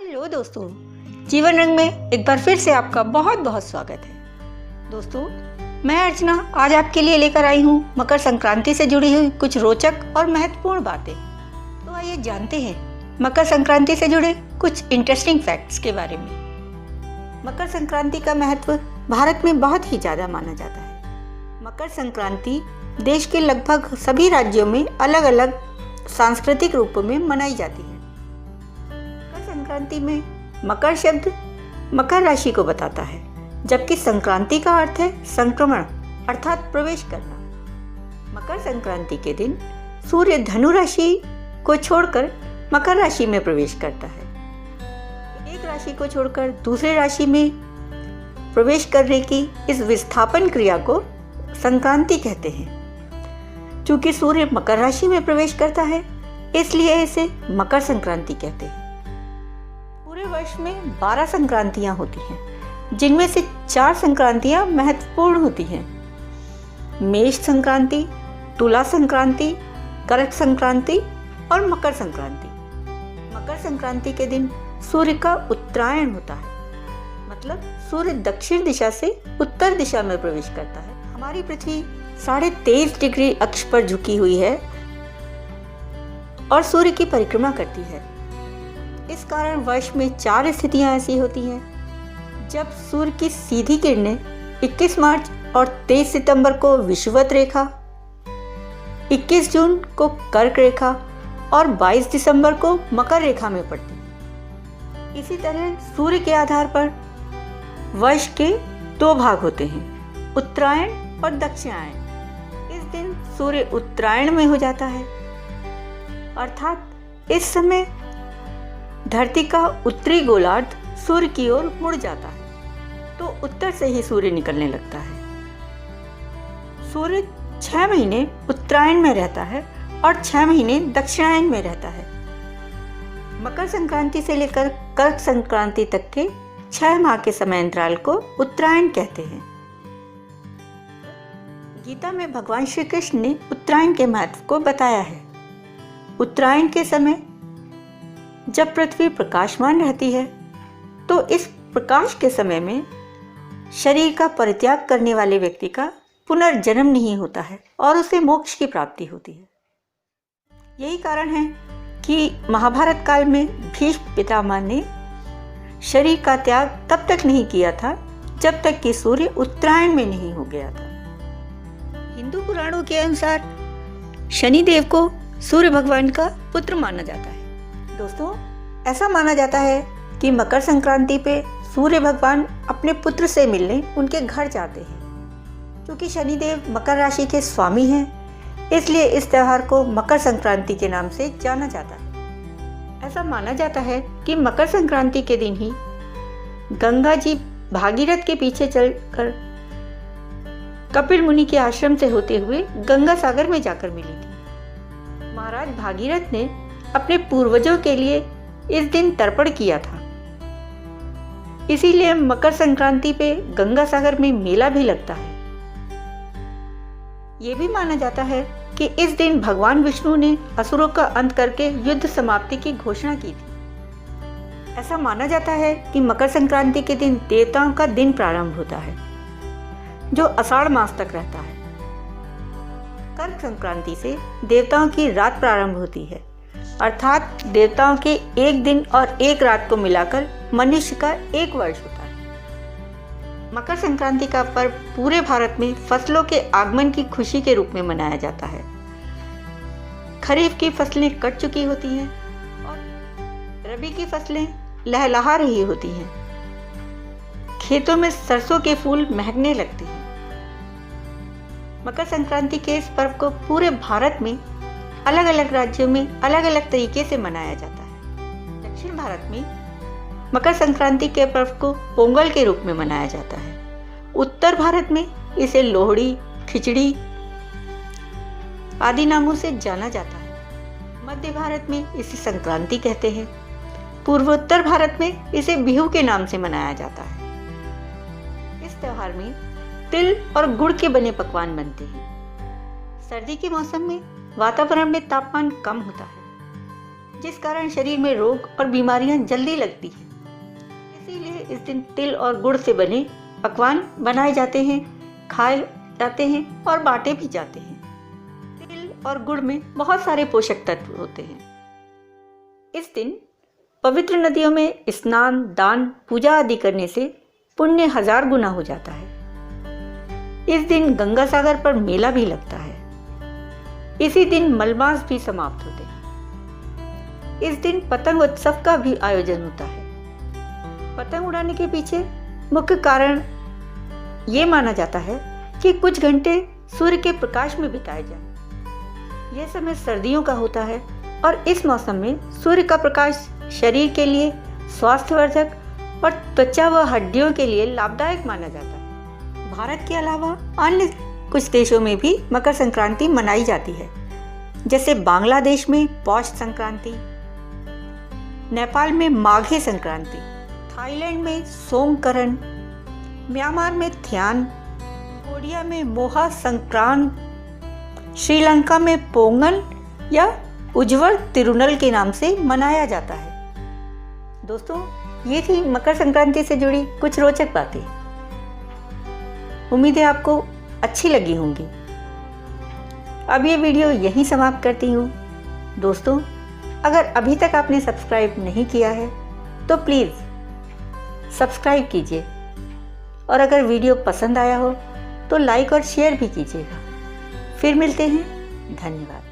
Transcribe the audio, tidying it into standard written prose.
Hello दोस्तों, जीवन रंग में एक बार फिर से आपका बहुत बहुत स्वागत है। दोस्तों, मैं अर्चना आज आपके लिए लेकर आई हूँ मकर संक्रांति से जुड़ी हुई कुछ रोचक और महत्वपूर्ण बातें। तो आइए जानते हैं मकर संक्रांति से जुड़े कुछ इंटरेस्टिंग फैक्ट्स के बारे में। मकर संक्रांति का महत्व भारत में बहुत ही ज़्यादा माना जाता है। मकर संक्रांति देश के लगभग सभी राज्यों में अलग अलग सांस्कृतिक रूपों में मनाई जाती है। मकर संक्रांति में मकर शब्द मकर राशि को बताता है, जबकि संक्रांति का अर्थ है संक्रमण अर्थात प्रवेश करना। मकर संक्रांति के दिन सूर्य धनु राशि को छोड़कर मकर राशि में प्रवेश करता है। एक राशि को छोड़कर दूसरे राशि में प्रवेश करने की इस विस्थापन क्रिया को संक्रांति कहते हैं। चूंकि सूर्य मकर राशि में प्रवेश करता है, इसलिए इसे मकर संक्रांति कहते हैं। पूरे वर्ष में 12 संक्रांतियां होती हैं, जिनमें से 4 संक्रांतियां महत्वपूर्ण होती हैं। मेष संक्रांति, तुला संक्रांति, कर्क संक्रांति और मकर संक्रांति। मकर संक्रांति के दिन सूर्य का उत्तरायण होता है, मतलब सूर्य दक्षिण दिशा से उत्तर दिशा में प्रवेश करता है। हमारी पृथ्वी 23.5 डिग्री अक्ष पर झुकी हुई है और सूर्य की परिक्रमा करती है। इस कारण वर्ष में 4 स्थितियां ऐसी होती हैं जब सूर्य की सीधी किरणें 21 मार्च और 23 सितंबर को विषुवत रेखा, 21 जून को कर्क रेखा और 22 दिसंबर को मकर रेखा में पड़ती हैं। इसी तरह सूर्य के आधार पर वर्ष के 2 भाग होते हैं, उत्तरायण और दक्षिणायन। इस दिन सूर्य उत्तरायण में हो जाता है, अर्थात इस समय धरती का उत्तरी गोलार्ध सूर्य की ओर मुड़ जाता है, तो उत्तर से ही सूर्य निकलने लगता है। सूर्य 6 महीने उत्तरायण में रहता है और 6 महीने दक्षिणायन में रहता है। मकर संक्रांति से लेकर कर्क संक्रांति तक के 6 माह के समय अंतराल को उत्तरायण कहते हैं। गीता में भगवान श्री कृष्ण ने उत्तरायण के महत्व को बताया है। उत्तरायण के समय जब पृथ्वी प्रकाशमान रहती है, तो इस प्रकाश के समय में शरीर का परित्याग करने वाले व्यक्ति का पुनर्जन्म नहीं होता है और उसे मोक्ष की प्राप्ति होती है। यही कारण है कि महाभारत काल में भीष्म पितामह ने शरीर का त्याग तब तक नहीं किया था जब तक कि सूर्य उत्तरायण में नहीं हो गया था। हिंदू पुराणों के अनुसार शनिदेव को सूर्य भगवान का पुत्र माना जाता है। दोस्तों, ऐसा माना जाता है कि मकर संक्रांति पे सूर्य भगवान अपने पुत्र से मिलने उनके घर जाते हैं। क्योंकि शनिदेव मकर राशि के स्वामी हैं, इसलिए इस त्यौहार को मकर संक्रांति के नाम से जाना जाता है। ऐसा माना जाता है कि मकर संक्रांति के दिन ही गंगा जी भागीरथ के पीछे चलकर कपिल मुनि के आश्रम से होते हुए गंगा सागर में जाकर मिली थी। महाराज भागीरथ ने अपने पूर्वजों के लिए इस दिन तर्पण किया था, इसीलिए मकर संक्रांति पे गंगा सागर में मेला भी लगता है। ये भी माना जाता है कि इस दिन भगवान विष्णु ने असुरों का अंत करके युद्ध समाप्ति की घोषणा की थी। ऐसा माना जाता है कि मकर संक्रांति के दिन देवताओं का दिन प्रारंभ होता है, जो आषाढ़ मास तक रहता है। कर्क संक्रांति से देवताओं की रात प्रारंभ होती है, अर्थात देवताओं के एक दिन और एक रात को मिलाकर मनुष्य का 1 वर्ष होता है। मकर संक्रांति का पर्व पूरे भारत में फसलों के आगमन की खुशी के रूप में मनाया जाता है। खरीफ की फसलें कट चुकी होती हैं और रबी की फसलें लहलहा रही होती हैं। खेतों में सरसों के फूल महकने लगते हैं। मकर संक्रांति के इस पर्व को पूरे भारत में अलग अलग राज्यों में अलग अलग तरीके से मनाया जाता है। दक्षिण भारत में मकर संक्रांति के पर्व को पोंगल के रूप में मनाया जाता है। उत्तर भारत में इसे लोहड़ी, खिचड़ी आदि नामों से जाना जाता है। मध्य भारत में इसे संक्रांति कहते हैं। पूर्वोत्तर भारत में इसे बिहू के नाम से मनाया जाता है। इस त्योहार में तिल और गुड़ के बने पकवान बनते हैं। सर्दी के मौसम में वातावरण में तापमान कम होता है, जिस कारण शरीर में रोग और बीमारियां जल्दी लगती हैं। इसीलिए इस दिन तिल और गुड़ से बने पकवान बनाए जाते हैं, खाए जाते हैं और बांटे भी जाते हैं। तिल और गुड़ में बहुत सारे पोषक तत्व होते हैं। इस दिन पवित्र नदियों में स्नान, दान, पूजा आदि करने से पुण्य 1000 गुना हो जाता है। इस दिन गंगा सागर पर मेला भी लगता है। इसी दिन मलमास भी समाप्त होते हैं। इस दिन पतंग उत्सव का भी आयोजन होता है। पतंग उड़ाने के पीछे मुख्य कारण ये माना जाता है कि कुछ घंटे सूर्य के प्रकाश में बिताए जाएं। यह समय सर्दियों का होता है और इस मौसम में सूर्य का प्रकाश शरीर के लिए स्वास्थ्यवर्धक और त्वचा व हड्डियों के लिए लाभदायक माना जाता है। भारत के अलावा अन्य कुछ देशों में भी मकर संक्रांति मनाई जाती है, जैसे बांग्लादेश में पौष संक्रांति, नेपाल में माघे संक्रांति, थाईलैंड में सोमकरन, म्यांमार में थ्यान, कोरिया में मोहा संक्रांत, श्रीलंका में पोंगल या उज्ज्वल तिरुनल के नाम से मनाया जाता है। दोस्तों, ये थी मकर संक्रांति से जुड़ी कुछ रोचक बातें। उम्मीद है आपको अच्छी लगी होंगी। अब ये वीडियो यहीं समाप्त करती हूँ। दोस्तों, अगर अभी तक आपने सब्सक्राइब नहीं किया है तो प्लीज़ सब्सक्राइब कीजिए और अगर वीडियो पसंद आया हो तो लाइक और शेयर भी कीजिएगा। फिर मिलते हैं। धन्यवाद।